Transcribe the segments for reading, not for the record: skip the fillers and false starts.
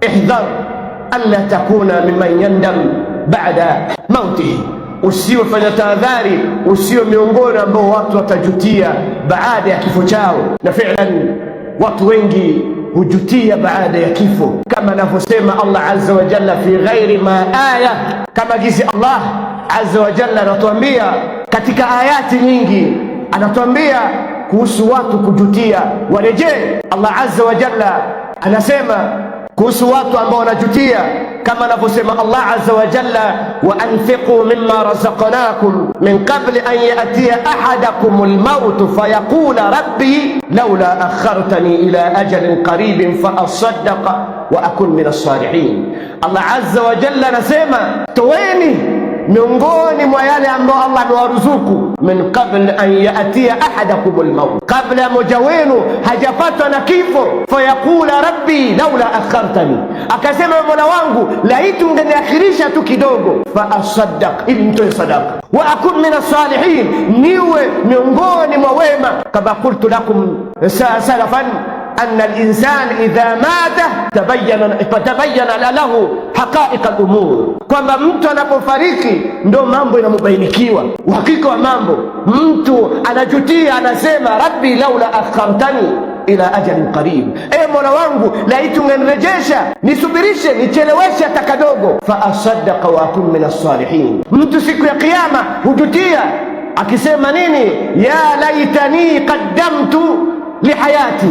ihdhar alla takuna mimman yandam ba'da mautihi, usiwe fanya tahadhari, usiwe miongoni ambao watu watajutia baada ya kifo chao. Na fi'lan watu wengi hujutia baada ya kifo, kama anavyosema Allah azza wa jalla fi ghairi ma aya, kama jinsi Allah azza wa jalla anatuambia katika ayati nyingi, anatuambia kuhusu watu kujutia warejee. Allah azza wa jalla anasema kuhusu watu ambao wanajutia, kama anavyosema Allah azza wa jalla, wa anfiqu mimma razaqnakum min qabli an ya'tiya ahadakum al-maut fayaqula rabbi laula akhartani ila ajalin qaribin fa asaddaqa wa akun min as-salihin. Allah azza wa jalla anasema toweni miongoni mwa yale ambao Allah amewaruzuku, min qabl an ya'tiya ahadakum al-maut, kabla moja wenu hajapatwa na kifo, fayaqula rabbi laula akhartani, akasema Mola wangu laiti ungeniakhirisha tu kidogo, fa asaddaq, ili nitoe sadaka, wa akun min as-salihin, niwe miongoni mwa wema. Kama qultu lakum salafan anna al-insan idha mata tabayyana lahu haqa'iq al-umur, kwamba mtu anapofariki ndo mambo yanamubainikiwa, uhakika wa mambo. Mtu anajutia, anasema rabbi laula akhartani ila ajalin qarib, Mola wangu laiti ungenirejesha, nisubirishe, nicheleweshe hata kadogo, fa asaddaqa wa akun min as-salihin. Mtu siku ya kiyama hujutia akisema nini? Ya laitani qaddamtu lihayati,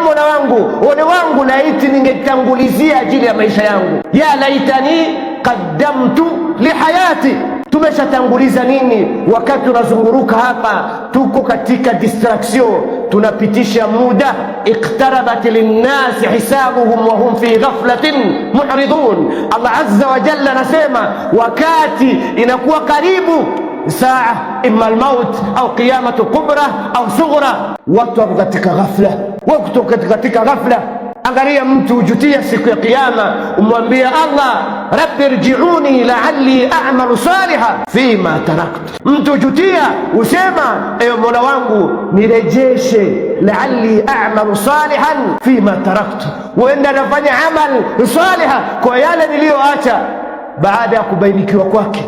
Mola wangu, ole wangu laiti ningetangulizia ajili ya maisha yangu. Ya laitani qaddamtu lihayati, tumeshatanguliza nini? Wakati tunazunguruka hapa, tuko katika distraction, tunapitisha muda. Iqtarabat linnasi hisabuhum wa hum fi ghaflatin mu'ridun. Allah azza wa jalla anasema wakati inakuwa karibu saa imma almaut au qiyamatu kubra au sughra, watu wako katika ghafla, wako katika ghafla. Angalia mtu hujutia siku ya kiyama, umwambia Allah rabbi irji'uni la'alli a'malu salihan fima taraktu. Mtu hujutia usema Mola wangu nirejeshe, la'alli a'malu salihan fima taraktu, huenda nafanya amal saliha kwa yale niliyoacha baada ya kubainikiwa kwake.